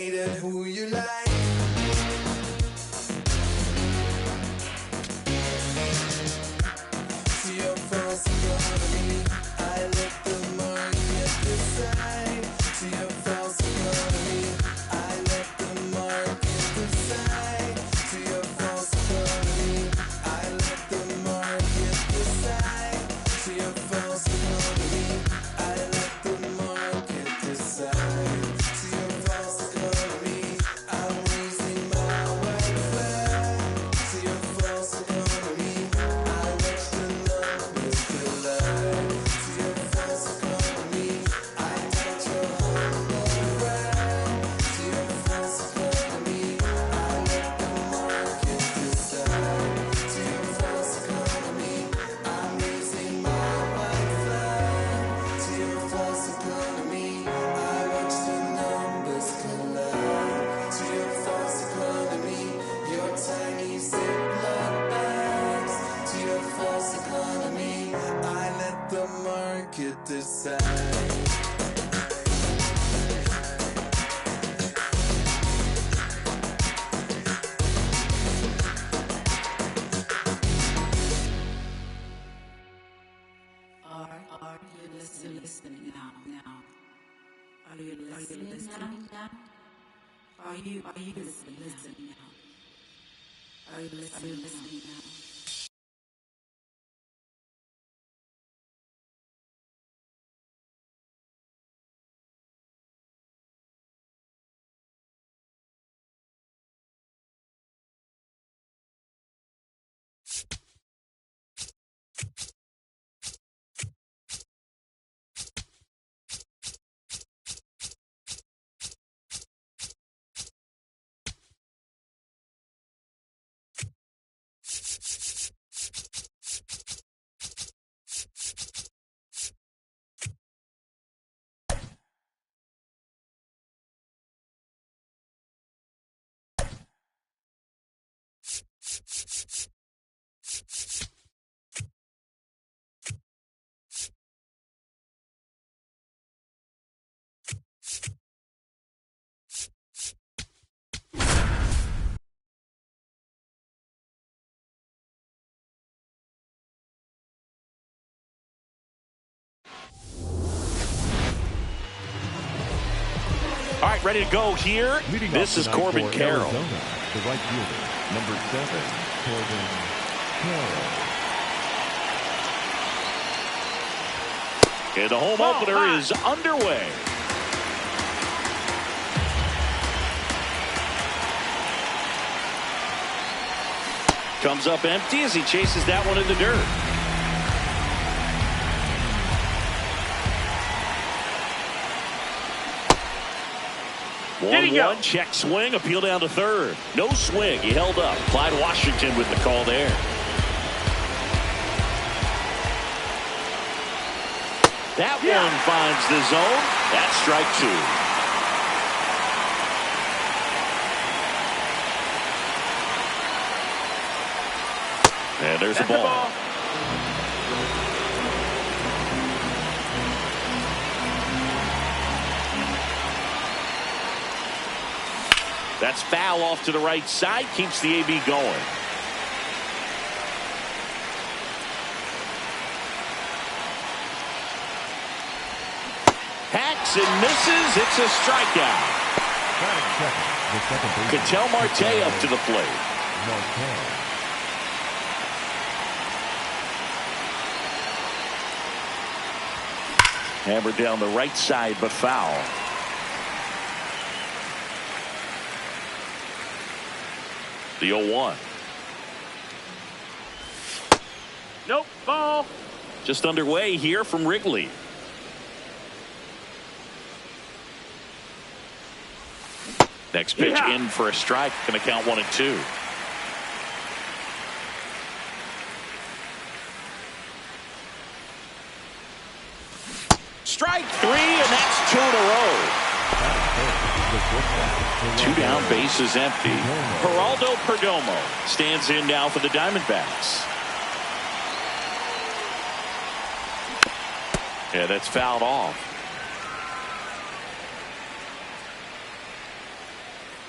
Who you like? To your false economy, I let the market decide. To your false economy, I let the market decide. To your false economy, I let the market decide. To your false economy, I let the market decide. To your false economy, I'm raising my white flag. To your false economy, I watch the numbers collide. To your false economy, I touch your humble brag. To your false economy, I let the market decide. To your false economy, I'm raising my white flag. To your false economy, I watch the numbers collide. To your false economy, your tiny Ziploc bags. To your false economy, I let the market decide. Are you listening now? Are you listening now? Are you listening now? Are you listening now? All right, ready to go here. This is Corbin Carroll. Arizona, the right fielder, number 7, Corbin Carroll. And the home opener is underway. Comes up empty as he chases that one in the dirt. One check swing, appeal down to third. No swing, he held up. Clyde Washington with the call there. That one finds the zone. That's strike 2. And there's a ball. That's foul off to the right side. Keeps the AB going. Hacks and misses. It's a strikeout. Ketel Marte up to the plate. Hammered down the right side, but foul. The 0-1. Nope, ball. Just underway here from Wrigley. Next pitch in for a strike. Going to count 1-2. Strike 3, and that's 2 in a row. 2 down, bases empty. Geraldo Perdomo stands in now for the Diamondbacks. Yeah, that's fouled off.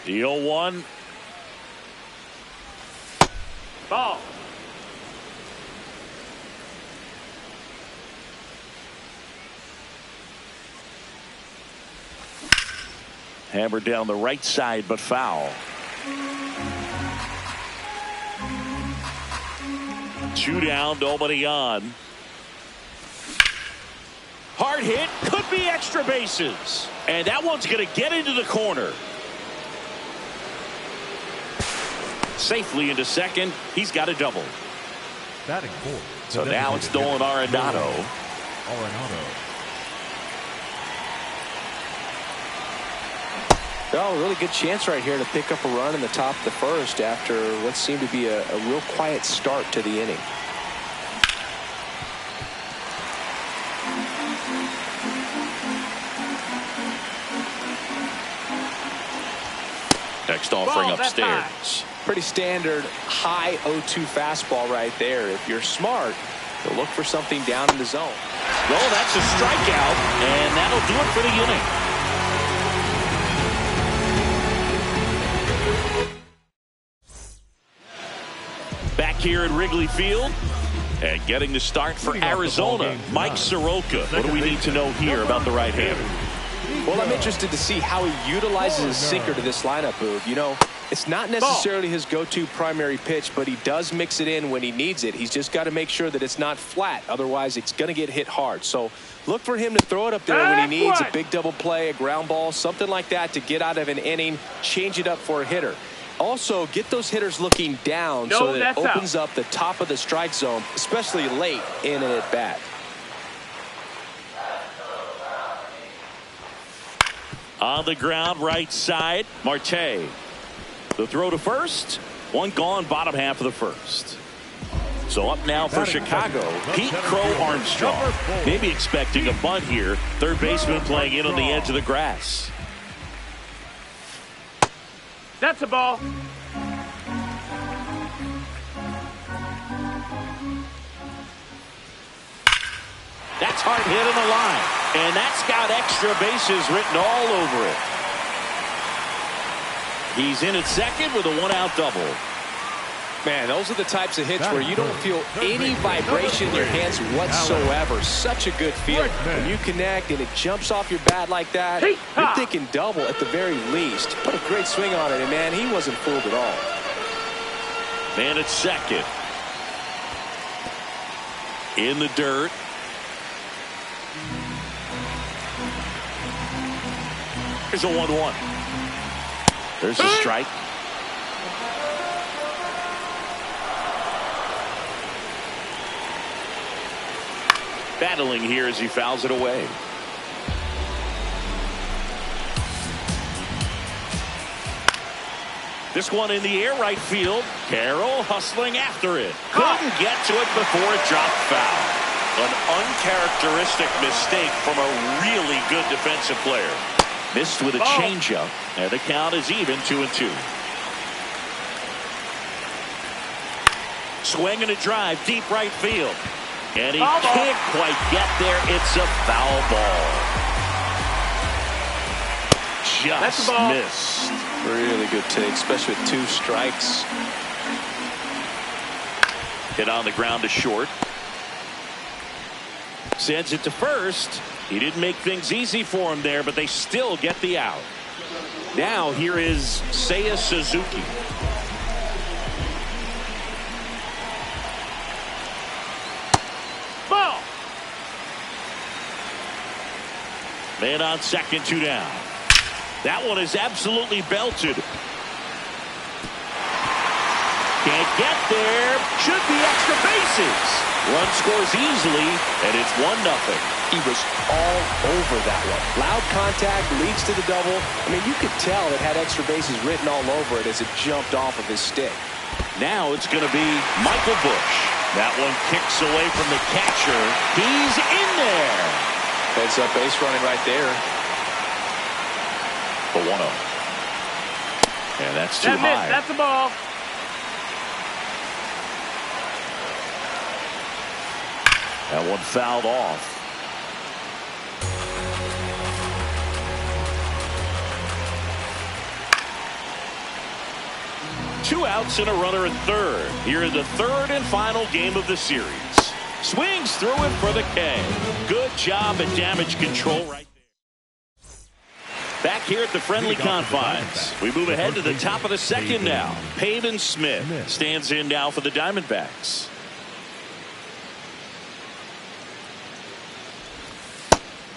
The 0-1. Ball. Hammered down the right side, but foul. 2 down, nobody on. Hard hit, could be extra bases. And that one's going to get into the corner. Safely into second. He's got a double. Batting fourth. So now it's Nolan Arenado. Oh, really good chance right here to pick up a run in the top of the first after what seemed to be a real quiet start to the inning. Next offering upstairs. Pretty standard high 0-2 fastball right there. If you're smart, you'll look for something down in the zone. Well, that's a strikeout, and that'll do it for the inning. Back here at Wrigley Field, and getting the start for Arizona, Mike Soroka. What do we need to know here about the right-hander? Well, I'm interested to see how he utilizes his sinker to this lineup, Boog. You know, it's not necessarily his go-to primary pitch, but he does mix it in when he needs it. He's just got to make sure that it's not flat. Otherwise, it's going to get hit hard. So look for him to throw it up there when he needs a big double play, a ground ball, something like that to get out of an inning, change it up for a hitter. Also, get those hitters looking down so that it opens up the top of the strike zone, especially late in an at-bat. On the ground, right side, Marte. The throw to first, one gone, bottom half of the first. So up now for Chicago, Pete Crow Armstrong. Maybe expecting a bunt here. Third baseman playing in on the edge of the grass. That's a ball. That's hard hit in the line. And that's got extra bases written all over it. He's in at second with a 1-out double. Man, those are the types of hits where you don't feel any vibration in your hands whatsoever. Such a good feel. When you connect and it jumps off your bat like that, you're thinking double at the very least. Put a great swing on it, and man, he wasn't fooled at all. Man at second. In the dirt. Here's a 1-1. There's a strike. Battling here as he fouls it away. This one in the air, right field. Carroll hustling after it. Couldn't get to it before it dropped foul. An uncharacteristic mistake from a really good defensive player. Missed with a changeup, and the count is even 2-2. Swing and a drive, deep right field. And he can't quite get there. It's a foul ball. Just missed. Really good take, especially with 2 strikes. Hit on the ground to short. Sends it to first. He didn't make things easy for him there, but they still get the out. Now here is Seiya Suzuki. Ball. Man on second, 2 down. That one is absolutely belted. Can't get there. Should be extra bases. Run scores easily, and it's 1-0. He was all over that one. Loud contact leads to the double. I mean, you could tell it had extra bases written all over it as it jumped off of his stick. Now it's going to be Michael Busch. That one kicks away from the catcher. He's in there. Heads up base running right there. For 1-0. And that's too high. That's a ball. That one fouled off. 2 outs and a runner at third. Here in the third and final game of the series. Swings through it for the K. Good job at damage control right there. Back here at the friendly confines. We move ahead to the top of the second now. Pavin Smith stands in now for the Diamondbacks.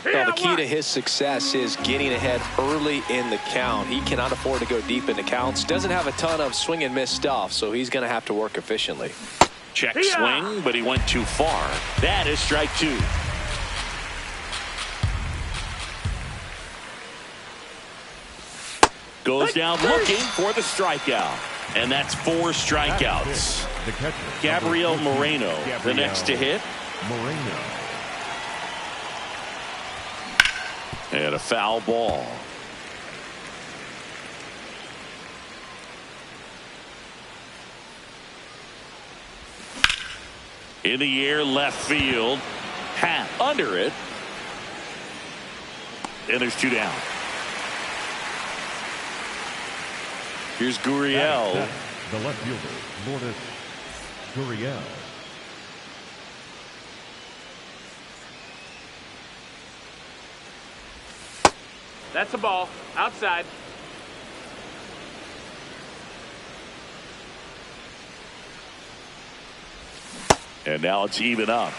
Well, the key to his success is getting ahead early in the count. He cannot afford to go deep into counts. Doesn't have a ton of swing and miss stuff, so he's going to have to work efficiently. Check swing, but he went too far. That is strike 2. Goes down looking for the strikeout. And that's 4 strikeouts. Gabriel Moreno, the next to hit. And a foul ball. In the air, left field. Hat under it. And there's 2 down. Here's Gurriel. The left fielder, Lourdes Gurriel. That's a ball. Outside. And now it's even up.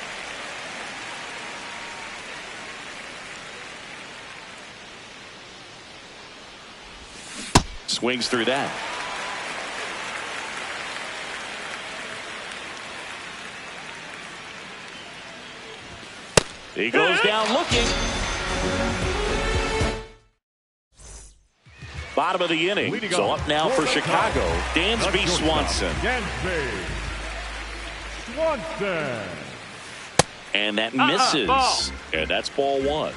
Swings through that. He goes down looking. Bottom of the inning. So up now for Chicago, Dansby Swanson. And that misses. And that's ball 1.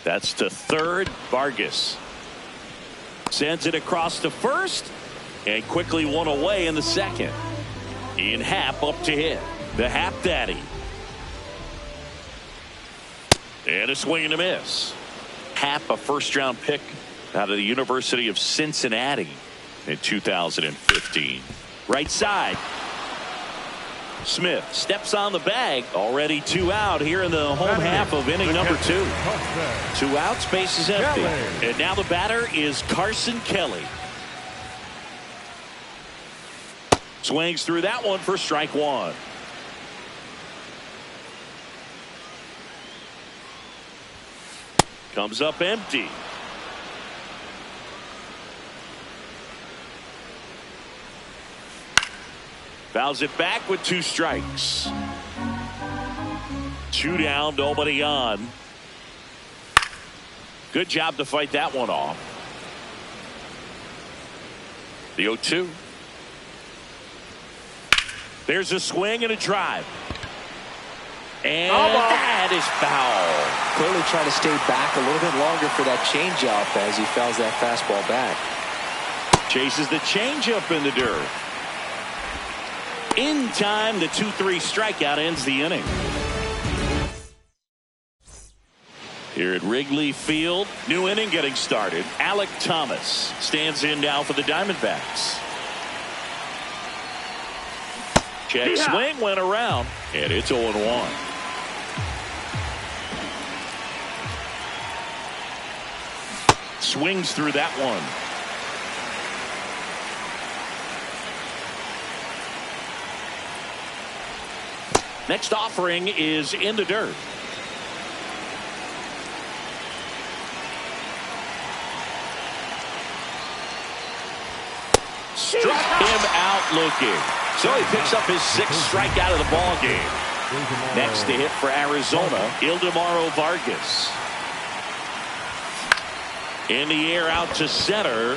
That's to third. Vargas sends it across to first and quickly one away in the second. Ian Happ up to hit. The Happ Daddy. And a swing and a miss. Happ, a first-round pick out of the University of Cincinnati in 2015. Right side. Smith steps on the bag. Already 2 out here in the home half of inning number 2. 2 outs, base is empty. And now the batter is Carson Kelly. Swings through that one for strike 1. Comes up empty. Fouls it back with 2 strikes. 2 down, nobody on. Good job to fight that one off. The 0-2. There's a swing and a drive. And that is foul. Clearly trying to stay back a little bit longer for that changeup as he fouls that fastball back. Chases the changeup in the dirt. In time, the 2-3 strikeout ends the inning. Here at Wrigley Field, new inning getting started. Alec Thomas stands in now for the Diamondbacks. Check swing went around, and it's 0-1. Swings through that one. Next offering is in the dirt. Struck him out looking. So he picks up his 6th strikeout of the ball game. Next to hit for Arizona, Ildemaro Vargas. In the air out to center.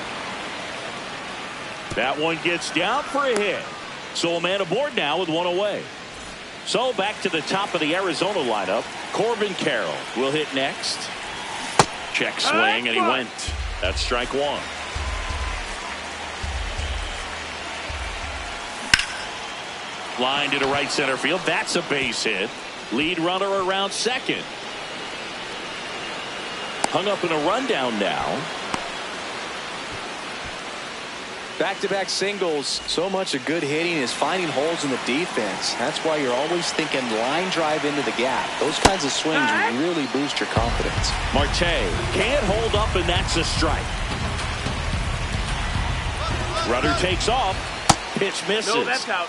That one gets down for a hit. So a man aboard now with 1 away. So back to the top of the Arizona lineup. Corbin Carroll will hit next. Check swing, and he went. That's strike 1. Line to the right center field. That's a base hit. Lead runner around second. hung up in a rundown now. Back-to-back singles. So much of good hitting is finding holes in the defense. That's why you're always thinking line drive into the gap. Those kinds of swings really boost your confidence. Marte can't hold up, and that's a strike. Runner takes off. Pitch misses. No, that's out.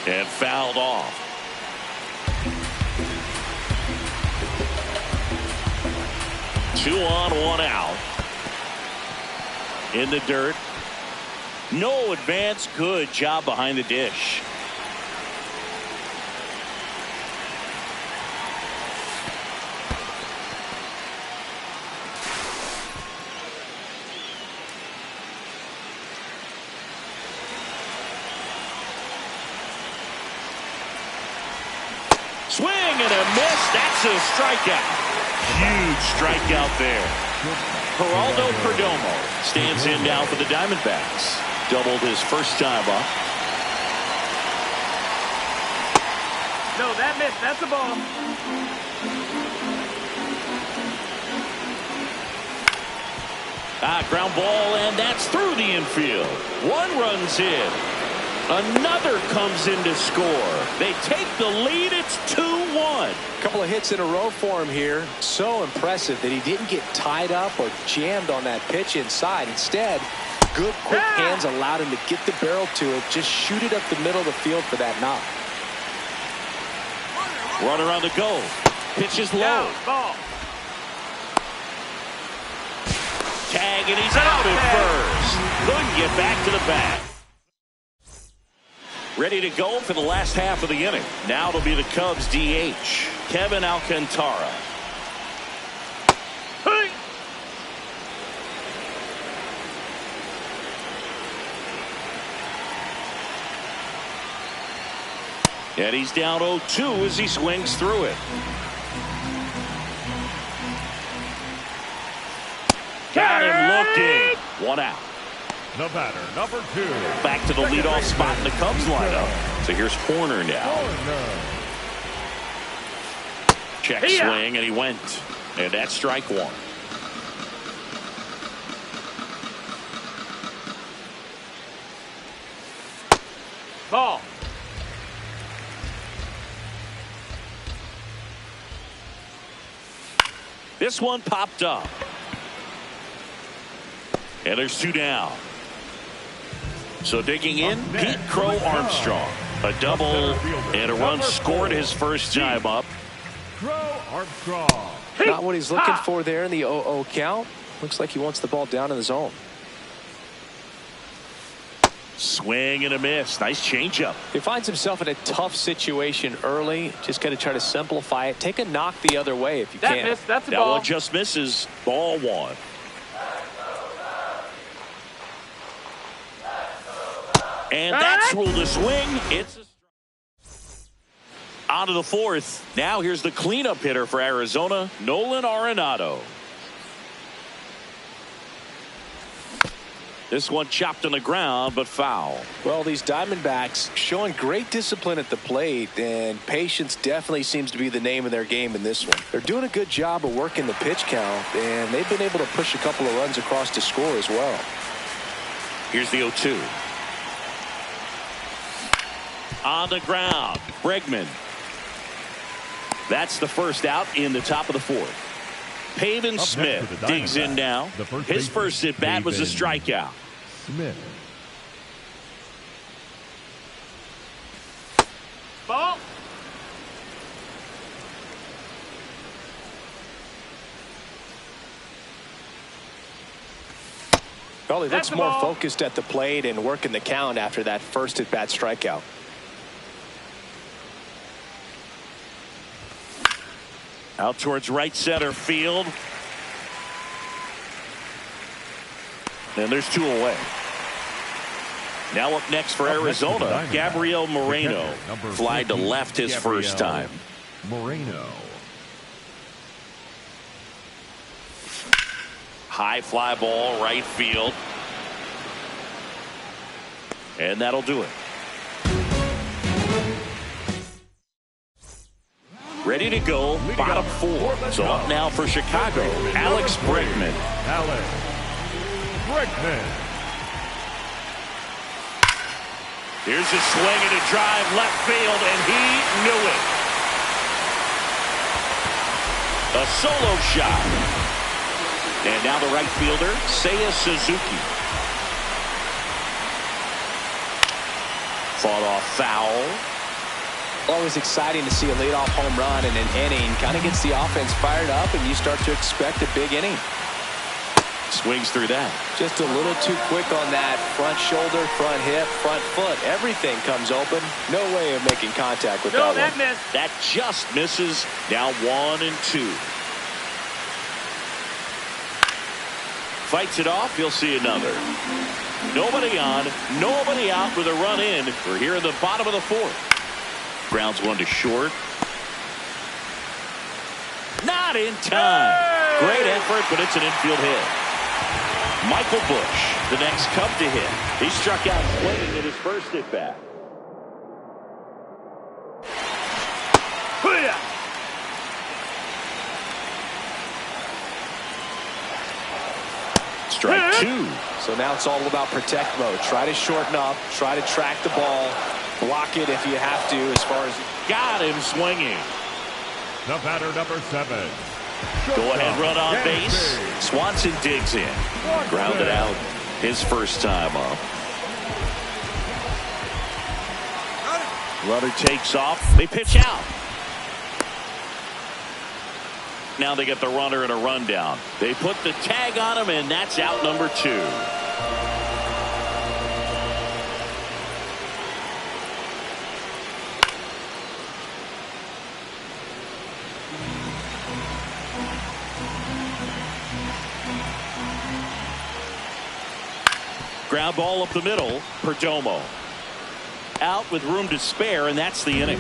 And fouled off. Two on, one out. In the dirt. No advance. Good job behind the dish. Swing and a miss. That's a strikeout. Huge strikeout there. Geraldo Perdomo stands in now for the Diamondbacks. Doubled his first time up. No, that missed. That's a ball. Ground ball, and that's through the infield. One run's in. Another comes in to score. They take the lead. It's 2-1. A couple of hits in a row for him here. So impressive that he didn't get tied up or jammed on that pitch inside. Instead, good quick hands allowed him to get the barrel to it. Just shoot it up the middle of the field for that knock. Runner on the go. Pitch is low. Down, ball. Tag, and he's out at first. Couldn't get back to the bat. Ready to go for the last half of the inning. Now it'll be the Cubs DH, Kevin Alcantara. Hey. And he's down 0-2 as he swings through it. Got him looking. One out. The batter, number 2. Back to the leadoff spot in the Cubs lineup. So here's Horner now. Check swing, and he went. And that's strike one. Ball. This one popped up. And there's two down. So digging in, Pete Crow Armstrong. A double and a run scored his first time up. Crow Armstrong. Not what he's looking for there in the 0-0 count. Looks like he wants the ball down in the zone. Swing and a miss. Nice changeup. He finds himself in a tough situation early. Just got to try to simplify it. Take a knock the other way if you can. Missed. That's a that ball. one just misses. Ball one. And that's ruled a swing. It's on to the fourth. Now here's the cleanup hitter for Arizona, Nolan Arenado. This one chopped on the ground, but foul. Well, these Diamondbacks showing great discipline at the plate, and patience definitely seems to be the name of their game in this one. They're doing a good job of working the pitch count, and they've been able to push a couple of runs across to score as well. Here's the 0-2. On the ground, Bregman. That's the first out in the top of the fourth. Pavin Smith digs in now. His first at bat was a strikeout. Smith. Ball. Well, he looks more focused at the plate and working the count after that first at bat strikeout. Out towards right center field. And there's two away. Now up next for Arizona, Gabriel Moreno. Fly to left his first time. Moreno. High fly ball, right field. And that'll do it. Ready to go, bottom 4. So up now for Chicago, Alex Bregman. Alex Bregman. Here's a swing and a drive left field, and he knew it. A solo shot. And now the right fielder, Seiya Suzuki. Fought off foul. Always exciting to see a leadoff home run in an inning. Kind of gets the offense fired up, and you start to expect a big inning. Swings through that. Just a little too quick on that front shoulder, front hip, front foot. Everything comes open. No way of making contact with that one. Missed. That just misses. Now 1-2. Fights it off. You'll see another. Nobody on, nobody out with a run in. We're here in the bottom of the 4th. Grounds one to short. Not in time. Hey! Great effort, but it's an infield hit. Michael Busch, the next Cub to hit. He struck out swinging in his first at bat. Strike 2. So now it's all about protect mode. Try to shorten up. Try to track the ball. Block it if you have to as far as... Got him swinging. The batter, number 7. Go ahead, run on base. Swanson digs in. Grounded out his first time up. Runner takes off. They pitch out. Now they get the runner and a rundown. They put the tag on him, and that's out number 2. Ground ball up the middle. Perdomo out with room to spare, and that's the inning.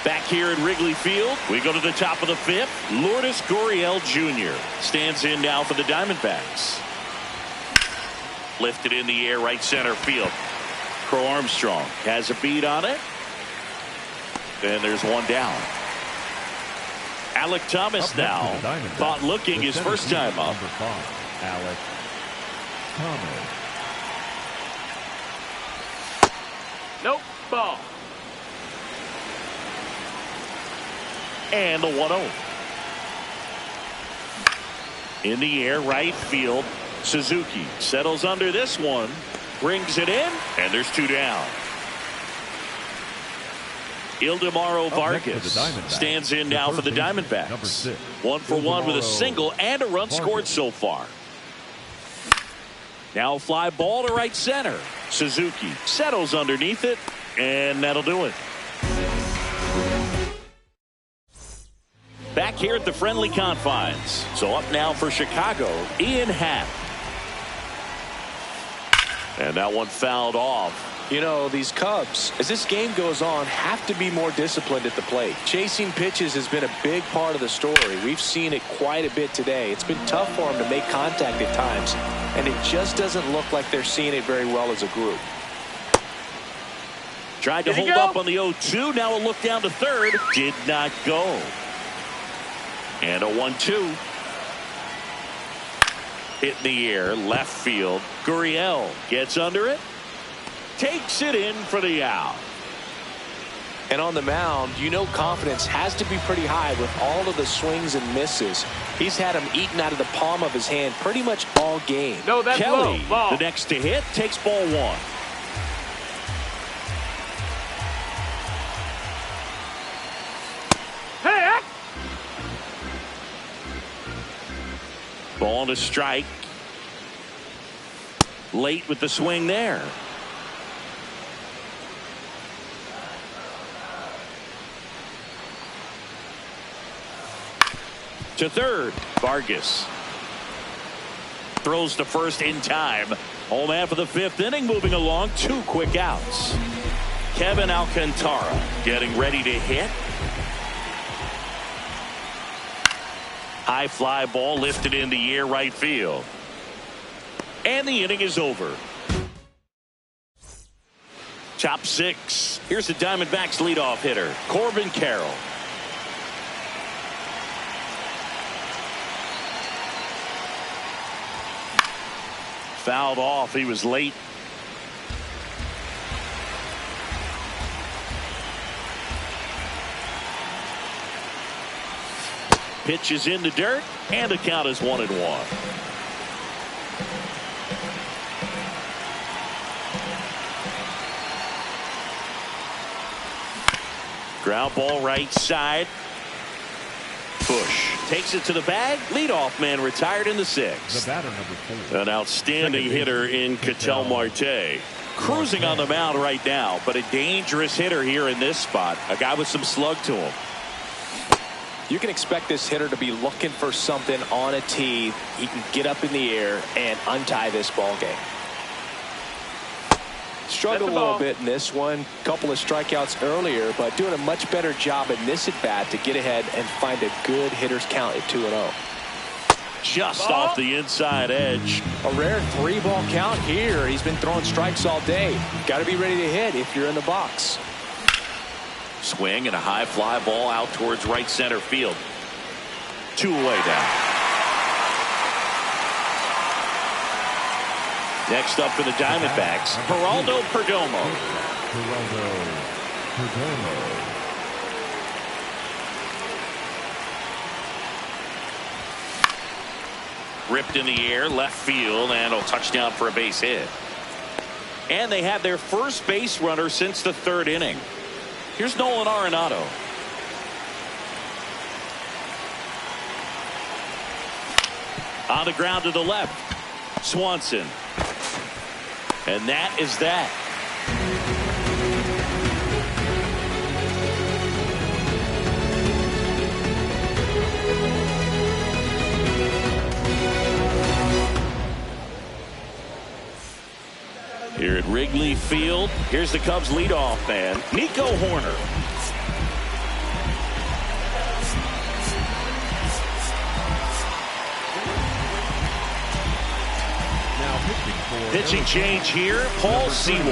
Back here at Wrigley Field, we go to the top of the 5th. Lourdes Gurriel Jr. stands in now for the Diamondbacks. Lifted in the air, right center field. Crow Armstrong has a beat on it. And there's one down. Alec Thomas now thought looking his first time up. Number 5, Alec Thomas. Nope. Ball. And the 1-0. In the air, right field. Suzuki settles under this one. Brings it in. And there's 2 down. Ildemaro Vargas stands in now for the Diamondbacks. 1 for 1 with a single and a run scored so far. Now a fly ball to right center. Suzuki settles underneath it, and that'll do it. Back here at the friendly confines. So up now for Chicago, Ian Happ. And that one fouled off. You know, these Cubs, as this game goes on, have to be more disciplined at the plate. Chasing pitches has been a big part of the story. We've seen it quite a bit today. It's been tough for them to make contact at times, and it just doesn't look like they're seeing it very well as a group. Tried to hold up on the 0-2. Now a look down to third. Did not go. And a 1-2. Hit in the air, left field. Gurriel gets under it. Takes it in for the out. And on the mound, you know confidence has to be pretty high with all of the swings and misses. He's had them eaten out of the palm of his hand pretty much all game. No, that's Kelly, low. Ball. the next to hit, takes ball 1. Hey! Ball to strike. Late with the swing there. To third, Vargas throws to first in time. Home half of the 5th inning, moving along. 2 quick outs. Kevin Alcantara getting ready to hit. High fly ball lifted in the air right field. And the inning is over. Top 6. Here's the Diamondbacks leadoff hitter, Corbin Carroll. Fouled off. He was late. Pitch is in the dirt, and the count is 1-1. Ground ball right side. Bush takes it to the bag. Leadoff man retired in the 6th. The batter, number 4. An outstanding hitter in Ketel Marte. Cruising on the mound right now, but a dangerous hitter here in this spot. A guy with some slug to him. You can expect this hitter to be looking for something on a tee. He can get up in the air and untie this ball game. Struggled a little bit in this one. Couple of strikeouts earlier, but doing a much better job in this at bat to get ahead and find a good hitter's count at 2-0. Just off the inside edge. A rare 3-ball count here. He's been throwing strikes all day. Got to be ready to hit if you're in the box. Swing and a high fly ball out towards right center field. 2 away down. Next up for the Diamondbacks, Geraldo Perdomo. Ripped in the air, left field, and a touchdown for a base hit. And they had their first base runner since the 3rd inning. Here's Nolan Arenado. On the ground to the left. Swanson. And that is that. Here at Wrigley Field, here's the Cubs leadoff man, Nico Horner. Pitching change here, Paul Sewald.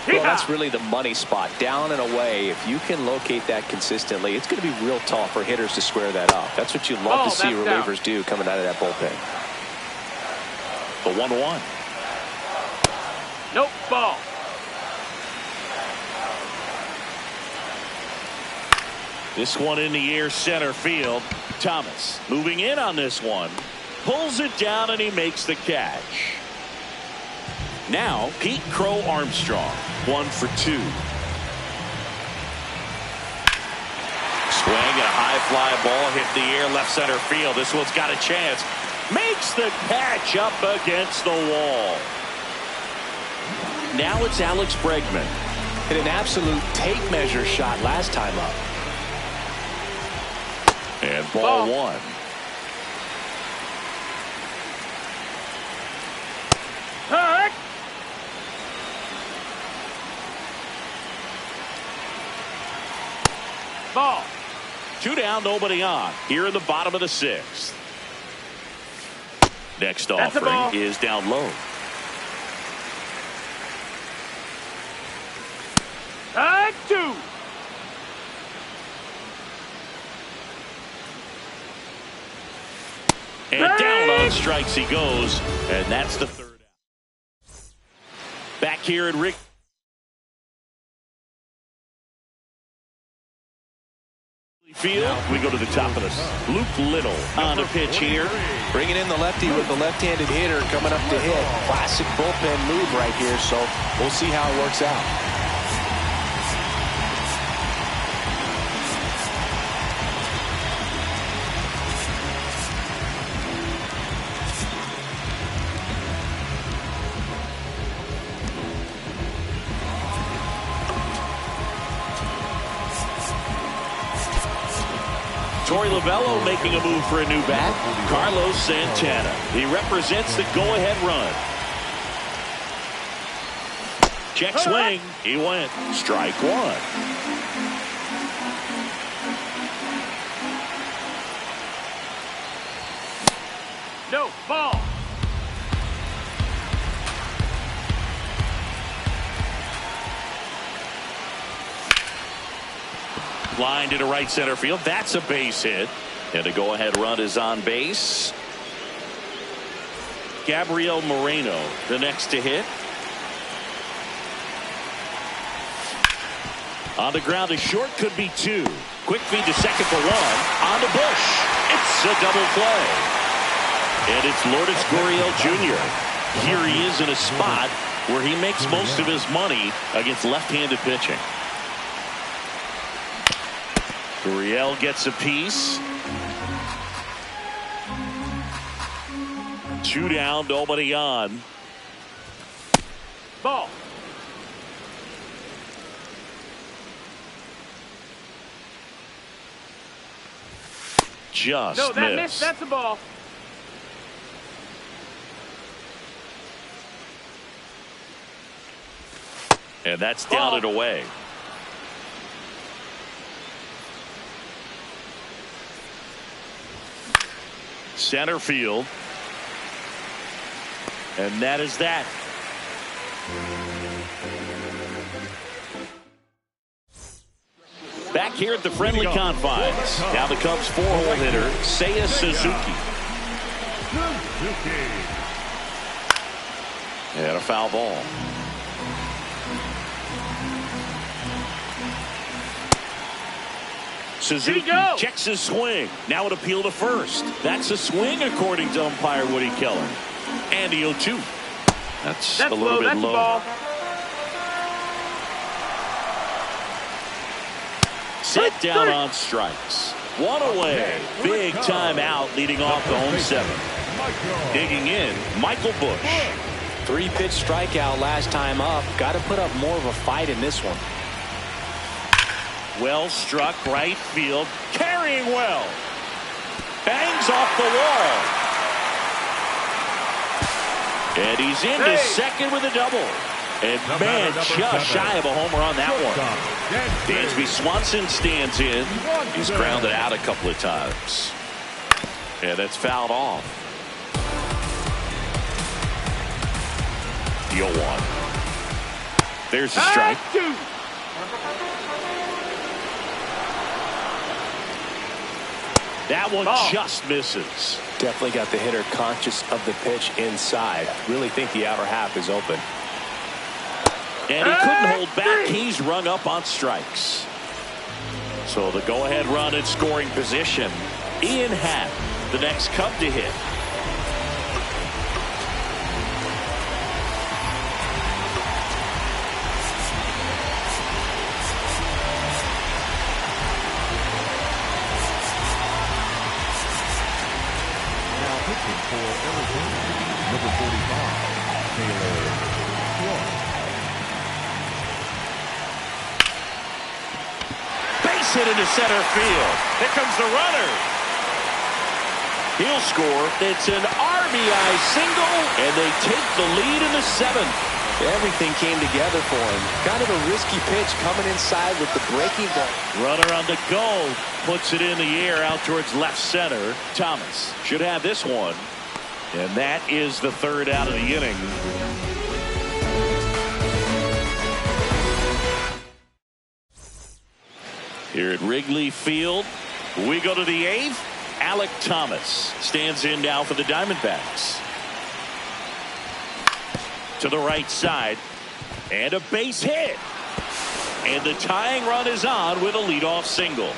Well, that's really the money spot, down and away. If you can locate that consistently, it's going to be real tough for hitters to square that up. That's what you love to see relievers do coming out of that bullpen. The 1-1. Nope, ball. This one in the air, center field. Thomas moving in on this one. Pulls it down and he makes the catch. Now Pete Crow Armstrong, 1 for 2. Swing and a high fly ball hit the air, left center field. This one's got a chance. Makes the catch up against the wall. Now it's Alex Bregman. Hit an absolute tape measure shot last time up. And ball 1. Hurt. Ball. 2 down, nobody on. Here in the bottom of the 6th. Next offering is down low. Hurt 2. And down on strikes he goes, and that's the 3rd out. Back here at Wrigley Field, we go to the top of this. Luke Little on the pitch here. Bringing in the lefty with the left-handed hitter coming up to hit. Classic bullpen move right here, so we'll see how it works out. Torey Lovullo making a move for a new bat. Carlos Santana. He represents the go-ahead run. Check swing. He went. Strike 1. No, ball. Line to right center field. That's a base hit. And a go-ahead run is on base. Gabriel Moreno, the next to hit. On the ground, a short, could be two. Quick feed to second for one. On to Bush. It's a double play. And it's Lourdes Gurriel Jr. Here he is in a spot where he makes most of his money against left-handed pitching. Gurriel gets a piece. 2 down, nobody on. Ball. Just No, that missed. missed. That's a ball. And that's down and away. Center field. And that is that. Back here at the friendly confines. Now the Cubs 4-hole hitter, Seiya Suzuki. And a foul ball. Suzuki checks his swing. Now an appeal to first. That's a swing according to umpire Woody Keller. And the 0-2. That's a little bit low. Ball. Sit down on strikes. One away. Big time out leading off the home 7th. Digging in, Michael Bush. 3-pitch strikeout last time up. Got to put up more of a fight in this one. Well struck right field. Carrying well. Bangs off the wall. And he's into second with a double. And man, just shy of a homer on that one. Dansby Swanson stands in. He's grounded out a couple of times. And that's fouled off. The 0-1. There's a strike. That one just misses. Definitely got the hitter conscious of the pitch inside. Really think the outer half is open. And he couldn't hold back. He's rung up on strikes. So the go-ahead run in scoring position. Ian Happ, the next Cub to hit. For Arizona, number 45, Taylor Schwartz. Base hit into center field. Here comes the runner. He'll score. It's an RBI single, and they take the lead in the 7th. Everything came together for him. Kind of a risky pitch coming inside with the breaking ball. Runner on the go. Puts it in the air out towards left center. Thomas should have this one. And that is the 3rd out of the inning. Here at Wrigley Field, we go to the 8th. Alek Thomas stands in now for the Diamondbacks. To the right side. And a base hit. And the tying run is on with a leadoff single.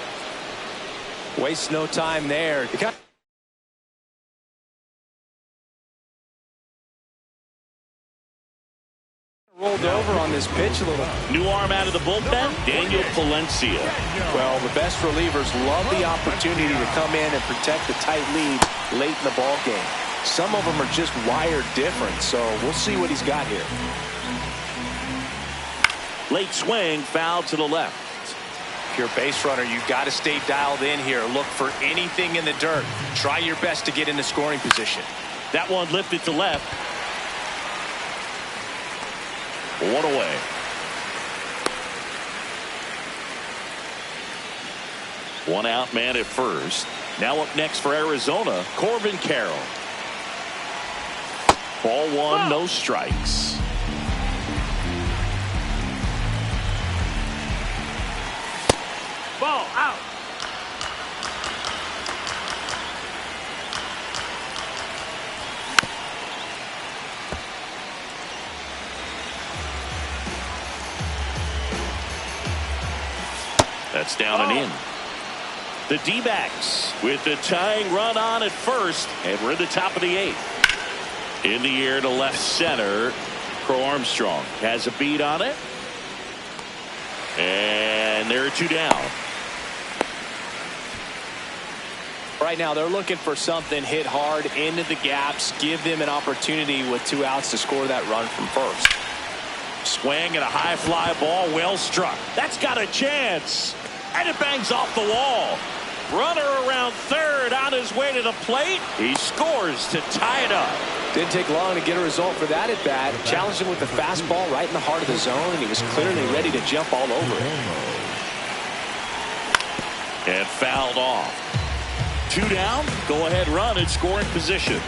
Waste no time there. Rolled over on this pitch a little. New arm out of the bullpen, Daniel Palencia. Well, the best relievers love the opportunity to come in and protect a tight lead late in the ball game. Some of them are just wired different, so we'll see what he's got here. Late swing, foul to the left. If you're a base runner, you've got to stay dialed in here. Look for anything in the dirt. Try your best to get into scoring position. That one lifted to left. 1 away. One out man at first. Now up next for Arizona, Corbin Carroll. Ball one, no strikes. Ball out. That's down and in. The D-backs with the tying run on at first, and we're in the top of the 8th. In the air to left center. Crow Armstrong has a beat on it. And there are 2 down. Right now, they're looking for something hit hard into the gaps, give them an opportunity with 2 outs to score that run from first. Swing and a high fly ball, well struck. That's got a chance. And it bangs off the wall. Runner around third on his way to the plate. He scores to tie it up. Didn't take long to get a result for that at bat. Challenged him with the fastball right in the heart of the zone, and he was clearly ready to jump all over it. And fouled off. 2 down. Go ahead run in scoring position.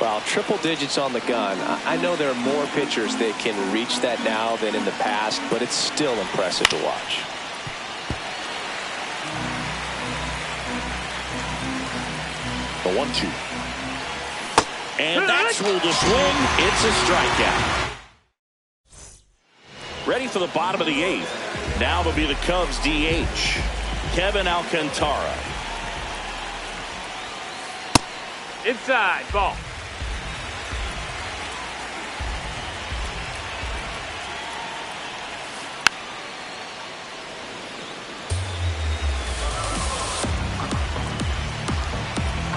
Wow, triple digits on the gun. I know there are more pitchers that can reach that now than in the past, but it's still impressive to watch. The 1-2. And that's ruled a swing. It's a strikeout. Ready for the bottom of the 8th. Now it'll be the Cubs DH, Kevin Alcantara. Inside. Ball.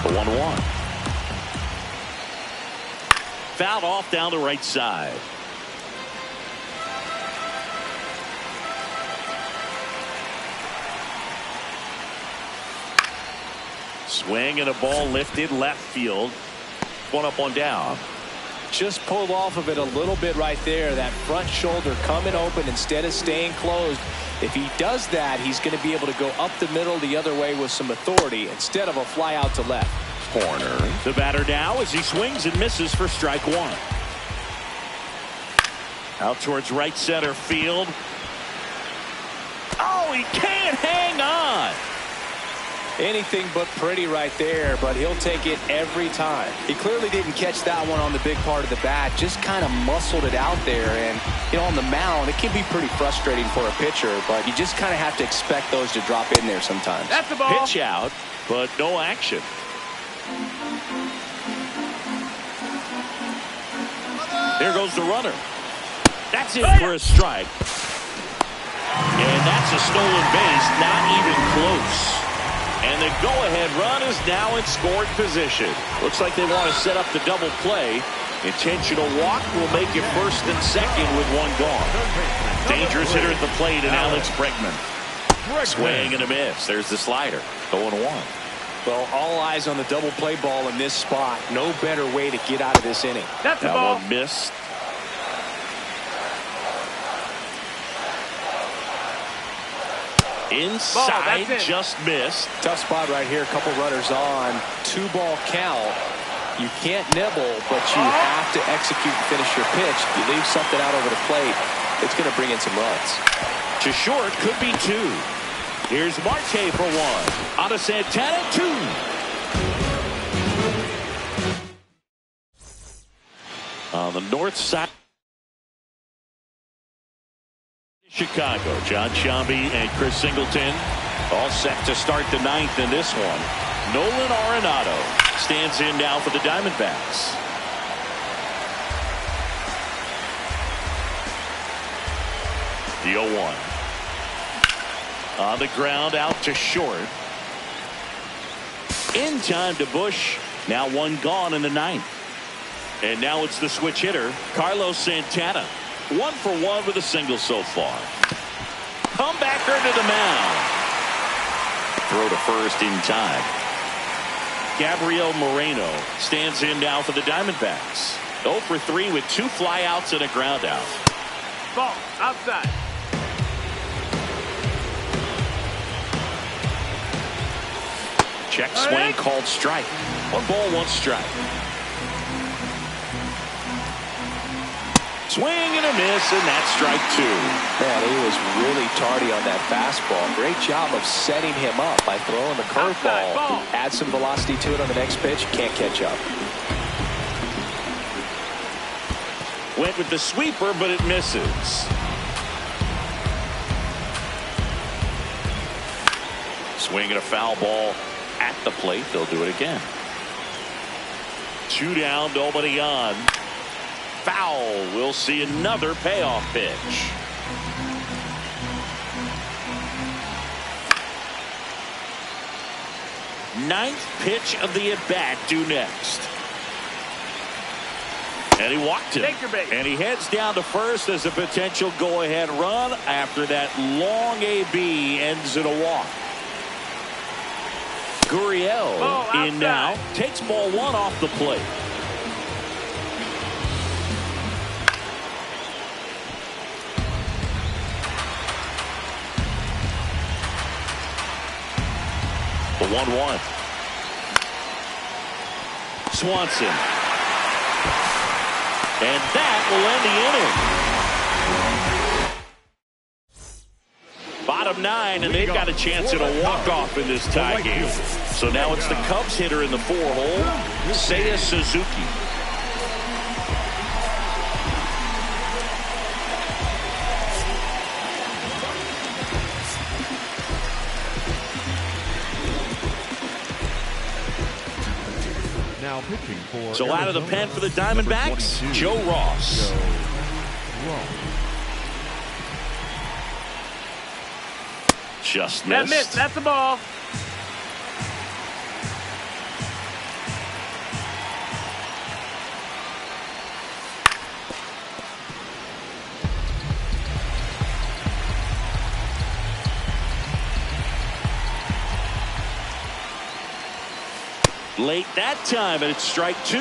The 1-1. Fouled off down the right side. Swing and a ball lifted left field. 1 up, 1 down. Just pulled off of it a little bit right there. That front shoulder coming open instead of staying closed. If he does that, he's going to be able to go up the middle the other way with some authority instead of a fly out to left. Corner. The batter now as he swings and misses for strike 1. Out towards right center field. Oh, he can't hang on. Anything but pretty right there, but he'll take it every time. He clearly didn't catch that one on the big part of the bat, just kind of muscled it out there. And, you know, on the mound, it can be pretty frustrating for a pitcher, but you just kind of have to expect those to drop in there sometimes. That's the ball. Pitch out, but no action. There goes the runner. That's it for a strike. And that's a stolen base, not even close. And the go-ahead run is now in scoring position. Looks like they want to set up the double play. Intentional walk will make it first and second with 1 gone. Dangerous hitter at the plate, and Alex Bregman. Swing and a miss. There's the slider. 0-1. Well, all eyes on the double play ball in this spot. No better way to get out of this inning. That's the That ball. one missed. Inside, just missed. Tough spot right here. A couple runners on. 2-ball count. You can't nibble, but you have to execute and finish your pitch. If you leave something out over the plate, it's going to bring in some runs. To short, could be 2. Here's Marte for 1. On to Santana, 2. On the north side. Chicago, John Sciambi and Chris Singleton all set to start the 9th in this one. Nolan Arenado stands in now for the Diamondbacks. The 0-1. On the ground out to short. In time to Bush. Now 1 gone in the 9th. And now it's the switch hitter, Carlos Santana. 1 for 1 with a single so far. Comebacker to the mound. Throw to first in time. Gabriel Moreno stands in now for the Diamondbacks. 0 for 3 with 2 flyouts and a ground out. Ball outside. Check swing called strike. 1 ball, 1 strike. Swing and a miss, and that's strike 2. Man, he was really tardy on that fastball. Great job of setting him up by throwing the curveball. Add some velocity to it on the next pitch. Can't catch up. Went with the sweeper, but it misses. Swinging a foul ball at the plate. They'll do it again. 2 down, nobody on. Foul. We'll see another payoff pitch. Ninth pitch of the at-bat due next. And he walked it. And he heads down to first as a potential go-ahead run after that long AB ends in a walk. Gurriel in now. Takes ball 1 off the plate. The 1-1. Swanson. And that will end the inning. Bottom 9, and they've got a chance at a walk-off in this tie game. So now it's the Cubs hitter in the 4-hole, Seiya Suzuki. Now pitching for So out of the pen for the Diamondbacks, Joe Ross. Just missed. That missed. That's the ball. Late that time, and it's strike 2.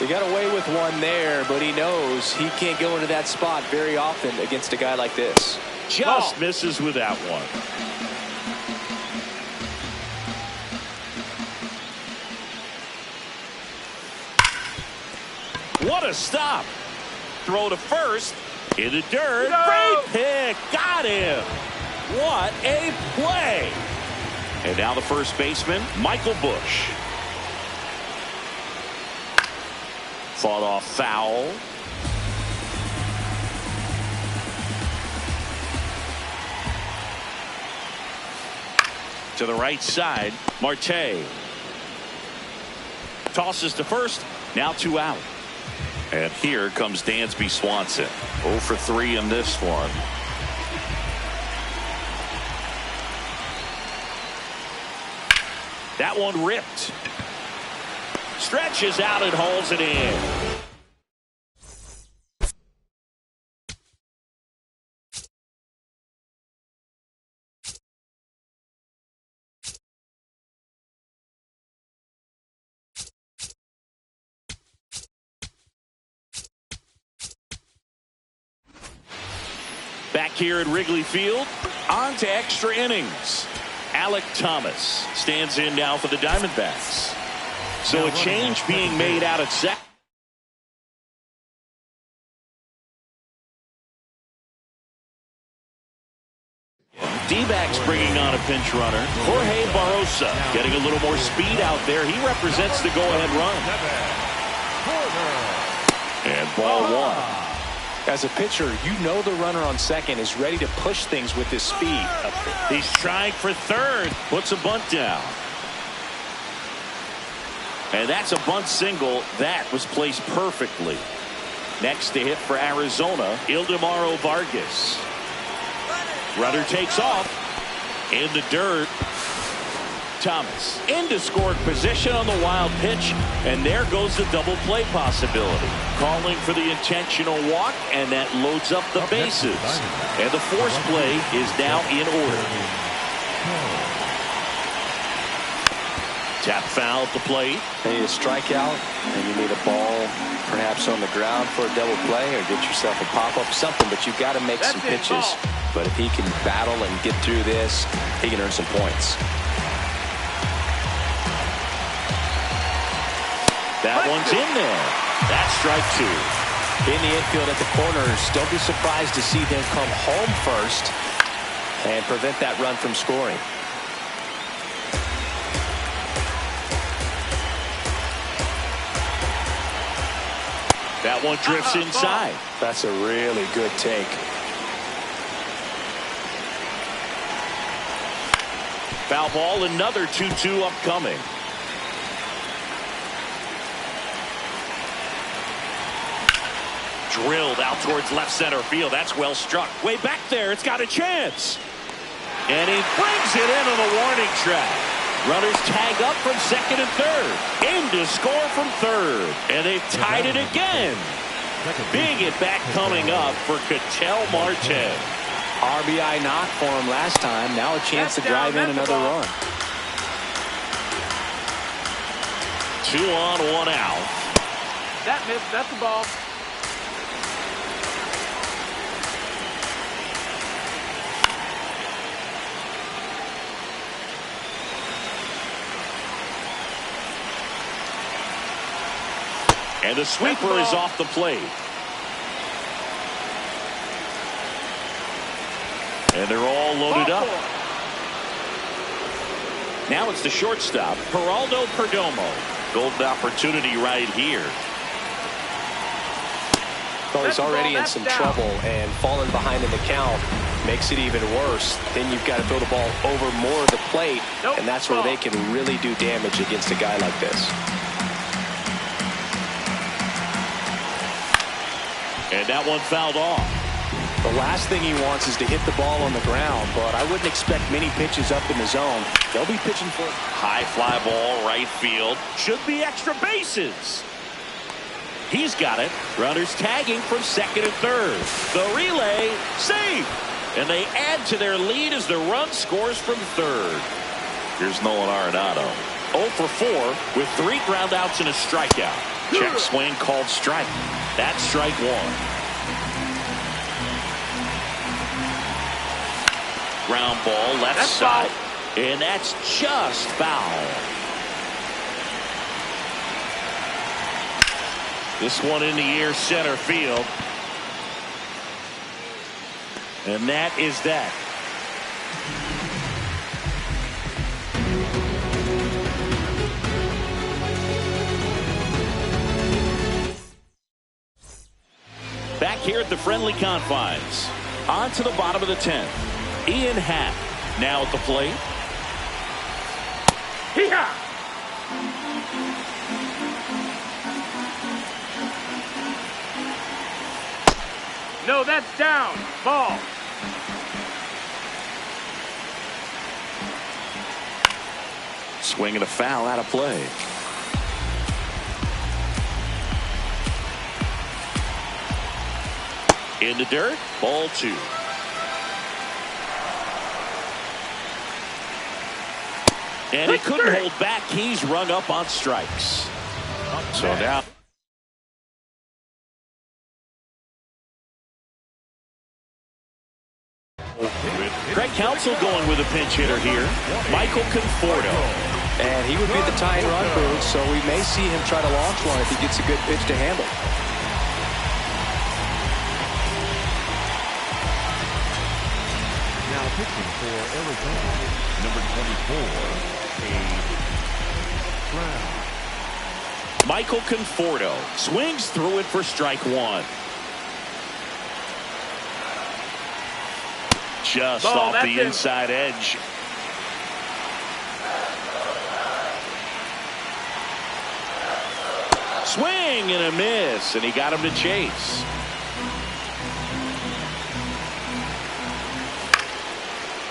They got away with one there, but he knows he can't go into that spot very often against a guy like this. Just misses with that one. What a stop. Throw to first. In the dirt. No. Great pick. Got him. What a play. And now the first baseman, Michael Busch. Fought off foul. To the right side, Marte. Tosses to first. Now 2 out. And here comes Dansby Swanson. 0 for 3 in this one. That one ripped. Stretches out and holds it in. Back here at Wrigley Field, on to extra innings. Alec Thomas stands in now for the Diamondbacks. So a change being made out at second. D-backs bringing on a pinch runner. Jorge Barrosa getting a little more speed out there. He represents the go-ahead run. And ball 1. As a pitcher, you know the runner on second is ready to push things with his speed. He's trying for third. Puts a bunt down. And that's a bunt single. That was placed perfectly. Next to hit for Arizona, Ildemaro Vargas. Runner takes off. In the dirt. Thomas into scoring position on the wild pitch, and there goes the double play possibility. Calling for the intentional walk, and that loads up the bases. And the force play is now in order. Tap foul at the plate. You need a strikeout, and you need a ball perhaps on the ground for a double play, or get yourself a pop-up or something, but you've got to make some pitches. But if he can battle and get through this, he can earn some points. That one's in there. That's strike two. In the infield at the corners, don't be surprised to see them come home first and prevent that run from scoring. That one drifts inside. That's a really good take. Foul ball, another 2-2 upcoming. Drilled out towards left center field. That's well struck. Way back there. It's got a chance. And he brings it into the warning track. Runners tag up from second and third. In to score from third. And they've tied it again. Big at bat coming up for Ketel Marte. RBI knock for him last time. Now a chance to drive in another run. 2 on, 1 out. That missed. That's the ball. And the sweeper is off the plate. And they're all loaded up. Now it's the shortstop, Geraldo Perdomo. Golden opportunity right here. Well, he's already in some trouble, and falling behind in the count makes it even worse. Then you've got to throw the ball over more of the plate, and that's where they can really do damage against a guy like this. And that one fouled off. The last thing he wants is to hit the ball on the ground, but I wouldn't expect many pitches up in the zone. They'll be pitching for it. High fly ball, right field. Should be extra bases. He's got it. Runners tagging from second and third. The relay, safe. And they add to their lead as the run scores from third. Here's Nolan Arenado. 0 for 4 with 3 groundouts and a strikeout. Check swing called strike. That's strike one. Ground ball left side. And that's just foul. This one in the air center field. And that is that. Back here at the friendly confines. On to the bottom of the 10th. Ian Happ now at the plate. Hee-haw! No, that's down. Ball. Swing and a foul out of play. In the dirt, ball 2. And he couldn't hold back. He's rung up on strikes. So now Greg Counsell going with a pinch hitter here. Michael Conforto. And he would be the tying run booth, so we may see him try to launch one if he gets a good pitch to handle. Now pitching for Arizona, number 24, Brown. Michael Conforto swings through it for strike one. Just off the inside edge. Swing and a miss, and he got him to chase.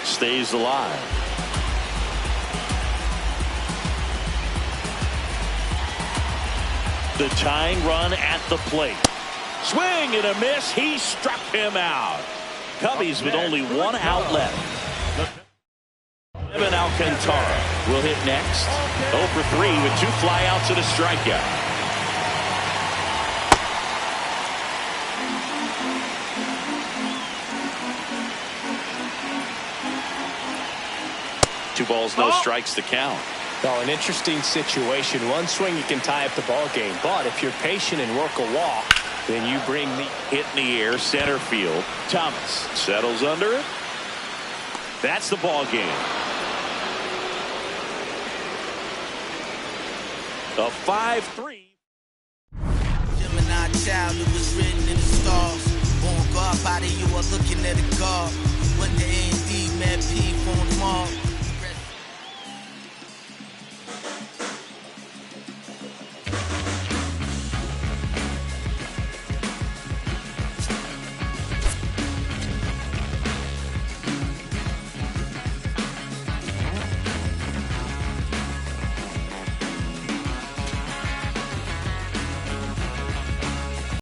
Stays alive. The tying run at the plate. Swing and a miss. He struck him out. Cubbies with only 1 out left. Evan Alcantara will hit next. 0 for 3 with 2 flyouts and a strikeout. Two balls, no strikes to count. Well, an interesting situation. One swing, you can tie up the ball game. But if you're patient and work a walk, then you bring the hit in the air, center field. Thomas settles under it. That's the ball game. A 5-3. Gemini child, it was written in the stars. Born God body, you are looking at a God. When the A&D met P from Mars.